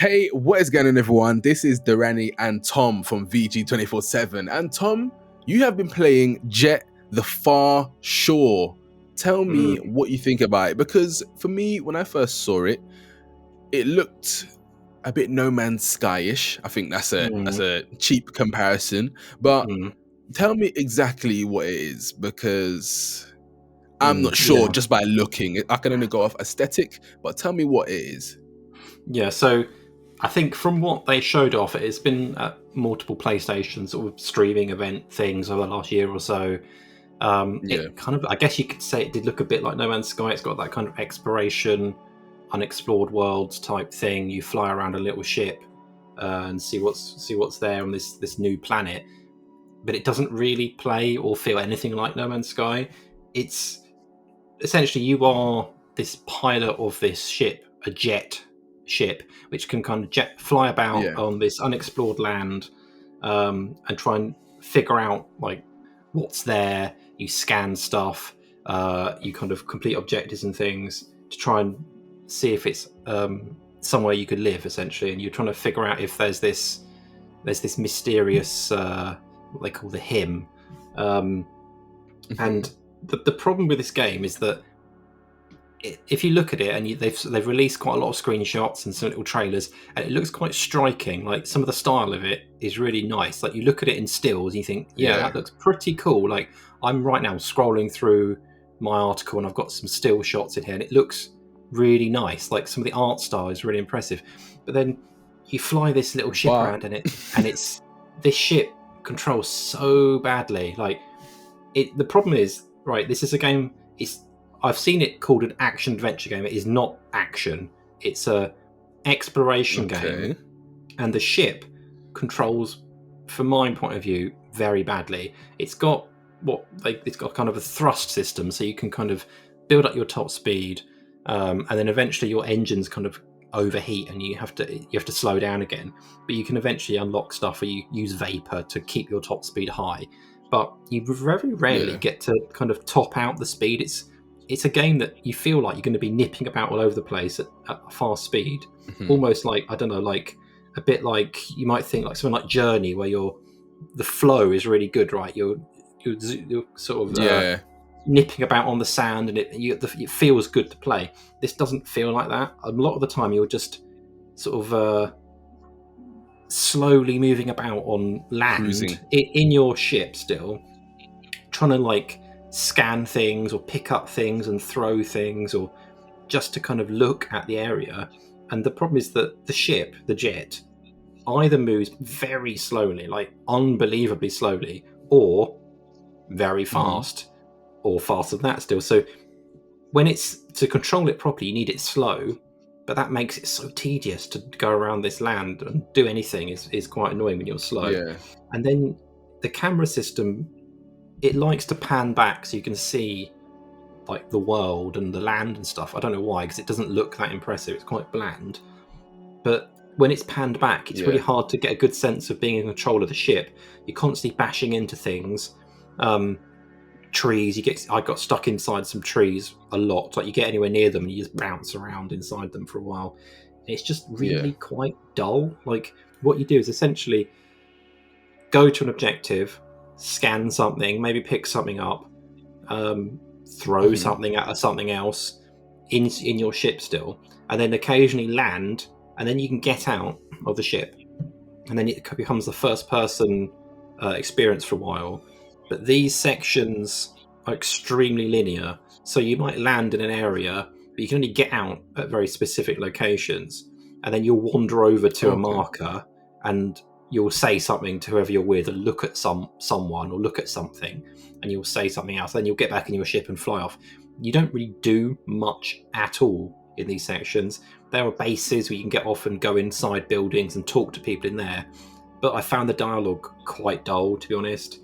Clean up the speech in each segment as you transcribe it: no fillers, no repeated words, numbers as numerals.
Hey, what is going on, everyone? This is Durrani and Tom from VG247. And Tom, you have been playing Jett the Far Shore. Tell me what you think about it, because for me, when I first saw it, it looked a bit No Man's Sky-ish. I think that's a cheap comparison, but tell me exactly what it is, because I'm not sure just by looking. I can only go off aesthetic, but tell me what it is. Yeah, so I think from what they showed off, it's been at multiple PlayStation sort of streaming event things over the last year or so. It kind of, I guess you could say it did look a bit like No Man's Sky. It's got that kind of exploration, unexplored worlds type thing. You fly around a little ship and see what's there on this new planet. But it doesn't really play or feel anything like No Man's Sky. It's essentially you are this pilot of this ship, a jet ship, which can kind of fly about on this unexplored land and try and figure out like what's there. You scan stuff, you kind of complete objectives and things to try and see if it's somewhere you could live, essentially, and you're trying to figure out if there's this mysterious what they call the hymn, and the problem with this game is that if you look at it, and they've released quite a lot of screenshots and some little trailers, and it looks quite striking. Like some of the style of it is really nice. Like you look at it in stills and you think, that looks pretty cool. Like I'm right now scrolling through my article and I've got some still shots in here and it looks really nice. Like some of the art style is really impressive. But then you fly this little ship around and it's this ship controls so badly. Like the problem is, right, this is a game, I've seen it called an action adventure game. It is not action. It's a exploration game, and the ship controls, from my point of view, very badly. It's got kind of a thrust system, so you can kind of build up your top speed, and then eventually your engines kind of overheat, and you have to slow down again. But you can eventually unlock stuff where you use vapor to keep your top speed high. But you very rarely get to kind of top out the speed. It's a game that you feel like you're going to be nipping about all over the place at a fast speed, almost like, I don't know, like a bit like you might think like something like Journey, where the flow is really good, right? You're sort of nipping about on the sand, and it feels good to play. This doesn't feel like that. A lot of the time, you're just sort of slowly moving about on land in your ship, still trying to like scan things or pick up things and throw things, or just to kind of look at the area. And the problem is that the ship, the Jett, either moves very slowly, like unbelievably slowly, or very fast, or faster than that still. So when it's to control it properly, you need it slow, but that makes it so tedious to go around this land and do anything is quite annoying when you're slow. And then the camera system, it likes to pan back so you can see like the world and the land and stuff. I don't know why, because it doesn't look that impressive. It's quite bland. But when it's panned back, it's really hard to get a good sense of being in control of the ship. You're constantly bashing into things. Trees, I got stuck inside some trees a lot. Like you get anywhere near them and you just bounce around inside them for a while. It's just really quite dull. Like what you do is essentially go to an objective, scan something, maybe pick something up, throw something at something else in your ship still, and then occasionally land, and then you can get out of the ship, and then it becomes the first person experience for a while. But these sections are extremely linear, so you might land in an area, but you can only get out at very specific locations, and then you'll wander over to a marker and you'll say something to whoever you're with, and look at someone or look at something, and you'll say something else. Then you'll get back in your ship and fly off. You don't really do much at all in these sections. There are bases where you can get off and go inside buildings and talk to people in there. But I found the dialogue quite dull, to be honest.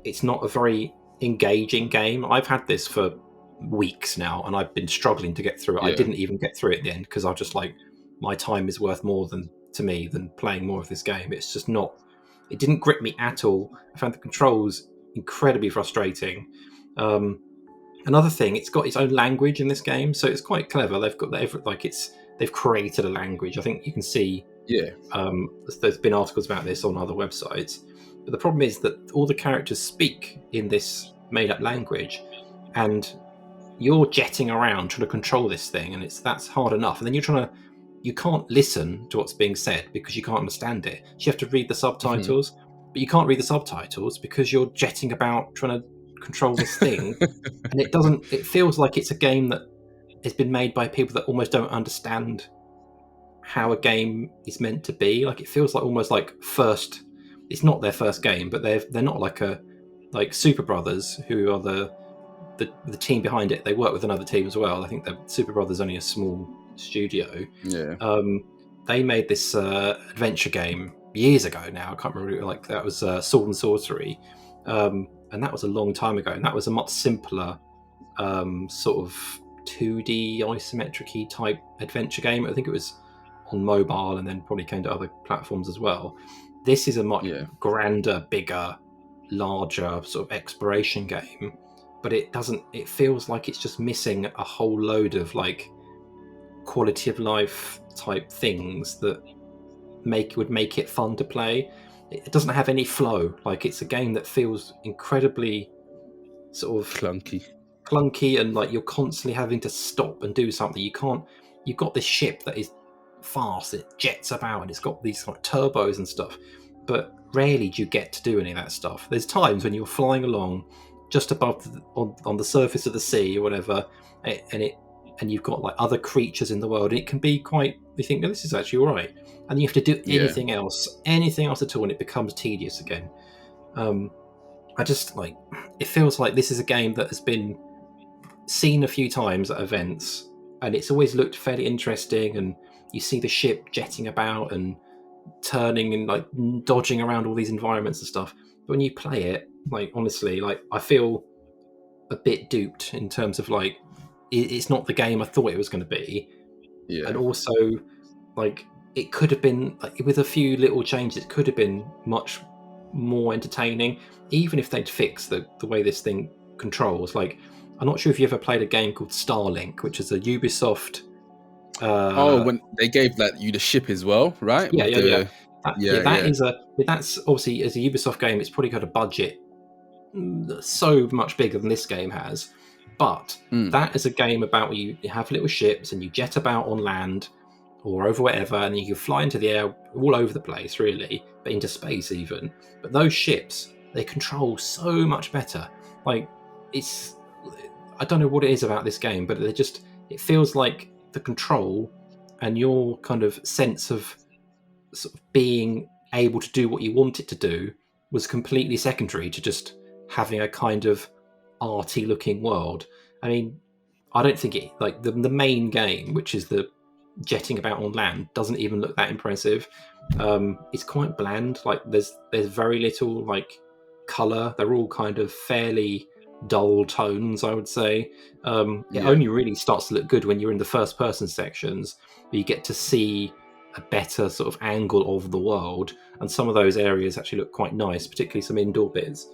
It's not a very engaging game. I've had this for weeks now, and I've been struggling to get through it. I didn't even get through it at the end because I was just like, my time is worth more to me than playing more of this game. It's just not, it didn't grip me at all. I found the controls incredibly frustrating. Another thing, it's got its own language in this game, so it's quite clever. They've created a language. I think you can see. Yeah. There's been articles about this on other websites, but the problem is that all the characters speak in this made-up language, and you're jetting around trying to control this thing, and that's hard enough. And then you can't listen to what's being said because you can't understand it. So you have to read the subtitles, but you can't read the subtitles because you're jetting about trying to control this thing, and it feels like it's a game that has been made by people that almost don't understand how a game is meant to be. Like, it feels like almost like it's not their first game, but they're not like Super Brothers, who are the team behind it. They work with another team as well. I think that Super Brothers only a small studio. Yeah. They made this adventure game years ago now. I can't remember. Like, that was Sword and Sorcery. And that was a long time ago, and that was a much simpler sort of 2D isometric type adventure game. I think it was on mobile and then probably came to other platforms as well. This is a much grander, bigger, larger sort of exploration game, but it feels like it's just missing a whole load of like quality of life type things that would make it fun to play. It doesn't have any flow. Like, it's a game that feels incredibly sort of clunky, and like you're constantly having to stop and do something. You've got this ship that is fast, it jets about, and it's got these like turbos and stuff, but rarely do you get to do any of that stuff. There's times when you're flying along just above on the surface of the sea or whatever, and you've got like other creatures in the world, and it can be quite, you think, oh, this is actually all right, and you have to do anything else at all, and it becomes tedious again. I just like, it feels like this is a game that has been seen a few times at events, and it's always looked fairly interesting, and you see the ship jetting about and turning and like dodging around all these environments and stuff. But when you play it, like, honestly, like, I feel a bit duped in terms of like, it's not the game I thought it was going to be. Yeah. And also, like, it could have been, like, with a few little changes, it could have been much more entertaining, even if they'd fixed the way this thing controls. Like, I'm not sure if you ever played a game called Starlink, which is a Ubisoft. When they gave you the ship as well, right? That's obviously, as a Ubisoft game, it's probably got a budget so much bigger than this game has. But that is a game about you have little ships and you jet about on land or over wherever, and you can fly into the air all over the place, really, but into space even. But those ships, they control so much better. Like, I don't know what it is about this game, but it feels like the control and your kind of sense of sort of being able to do what you want it to do was completely secondary to just having a kind of arty looking world. I mean, I don't think it, like, the main game, which is the jetting about on land, doesn't even look that impressive. It's quite bland. Like, there's very little like color. They're all kind of fairly dull tones, I would say. It only really starts to look good when you're in the first person sections, where you get to see a better sort of angle of the world, and some of those areas actually look quite nice, particularly some indoor bits.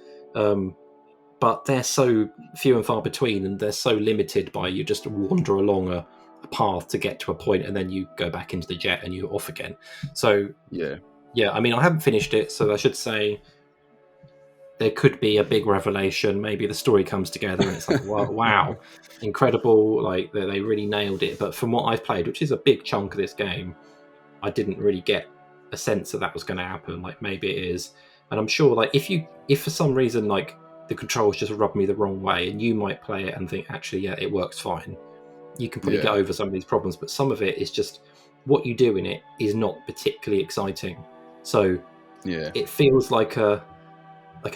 But they're so few and far between, and they're so limited by, you just wander along a path to get to a point, and then you go back into the jet and you're off again. So I mean, I haven't finished it, so I should say there could be a big revelation. Maybe the story comes together and it's like, wow, incredible, like they really nailed it. But from what I've played, which is a big chunk of this game, I didn't really get a sense that was going to happen. Like, maybe it is, and I'm sure, like, if for some reason, like, the controls just rub me the wrong way, and you might play it and think, actually, yeah, it works fine, you can probably get over some of these problems. But some of it is just, what you do in it is not particularly exciting. So it feels like an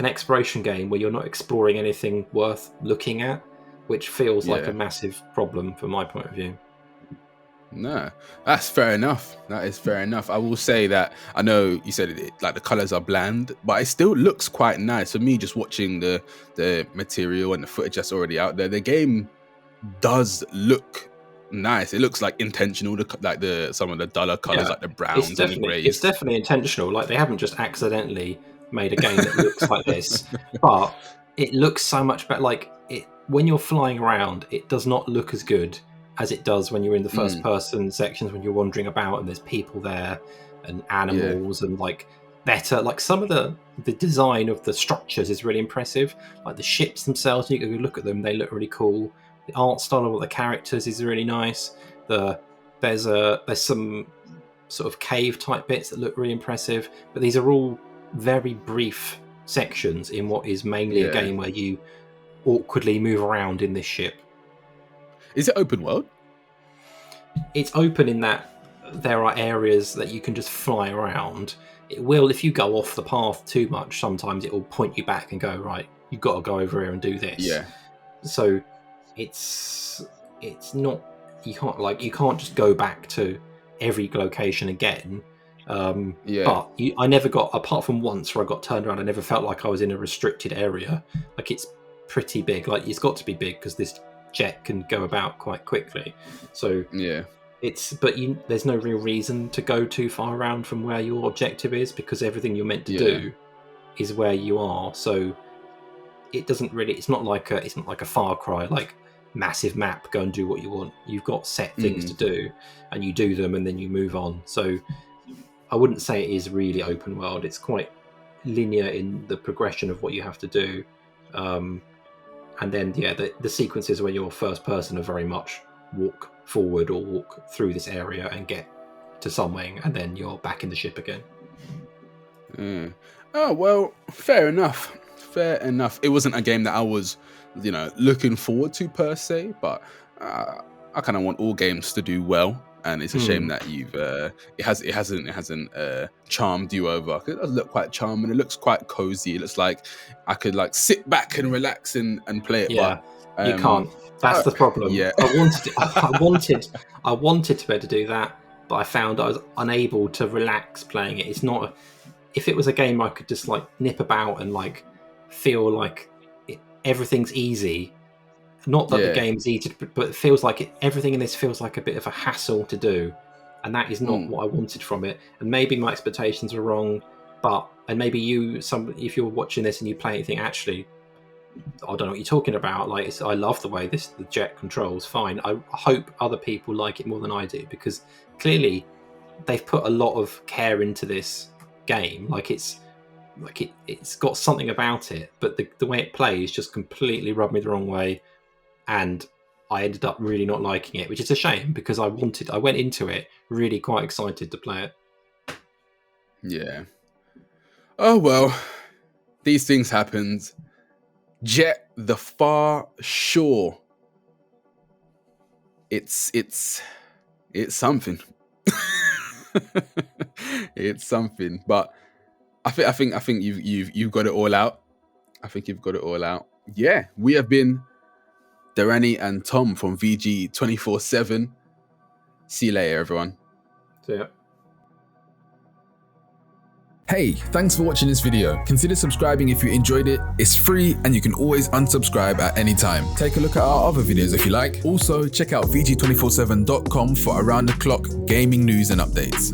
exploration game where you're not exploring anything worth looking at, which feels like a massive problem from my point of view. No, that's fair enough. That is fair enough. I will say that, I know you said it, like, the colors are bland, but it still looks quite nice. For me, just watching the material and the footage that's already out there, the game does look nice. It looks like intentional, some of the duller colors, like the browns and the grays. It's definitely intentional. Like, they haven't just accidentally made a game that looks like this, but it looks so much better. Like, when you're flying around, it does not look as good as it does when you're in the first person sections, when you're wandering about and there's people there and animals and like better, like some of the design of the structures is really impressive. Like the ships themselves, you can look at them, they look really cool. The art style of all the characters is really nice. There's some sort of cave type bits that look really impressive, but these are all very brief sections in what is mainly a game where you awkwardly move around in this ship. Is it open world? It's open in that there are areas that you can just fly around. It will, if you go off the path too much, sometimes it will point you back and go, right, you've got to go over here and do this. Yeah. So it's not, you can't just go back to every location again. But I never got, apart from once where I got turned around, I never felt like I was in a restricted area. Like it's pretty big. Like it's got to be big because this Jett can go about quite quickly. So there's no real reason to go too far around from where your objective is, because everything you're meant to do is where you are. So it doesn't really, it's not like a Far Cry, like massive map, go and do what you want. You've got set things to do and you do them and then you move on. So I wouldn't say it is really open world. It's quite linear in the progression of what you have to do. And then, the sequences where you're first person are very much walk forward or walk through this area and get to somewhere, and then you're back in the ship again. Oh, well, fair enough. It wasn't a game that I was, looking forward to per se, but I kind of want all games to do well. And it's a shame that it hasn't charmed you over. It does look quite charming. It looks quite cozy. It looks like I could like sit back and relax and play it. Yeah, but you can't. That's the problem. Yeah, I wanted to be able to do that, but I found I was unable to relax playing it. It's not. If it was a game I could just like nip about and like feel like everything's easy. Not that the game's easy, but it feels like everything in this feels like a bit of a hassle to do, and that is not what I wanted from it. And maybe my expectations were wrong, and maybe if you're watching this and you play it, you think, actually, I don't know what you're talking about. Like, I love the way the Jett controls. Fine. I hope other people like it more than I do, because clearly they've put a lot of care into this game. It's got something about it, but the way it plays just completely rubbed me the wrong way. And I ended up really not liking it, which is a shame, because I went into it really quite excited to play it. Yeah. Oh, well, these things happened. Jett, the Far Shore. It's something. It's something. But I think you've got it all out. I think you've got it all out. Yeah, we have been Durrani and Tom from VG 24/7. See you later, everyone. See ya. Hey, thanks for watching this video. Consider subscribing if you enjoyed it. It's free and you can always unsubscribe at any time. Take a look at our other videos if you like. Also, check out VG247.com for around the clock gaming news and updates.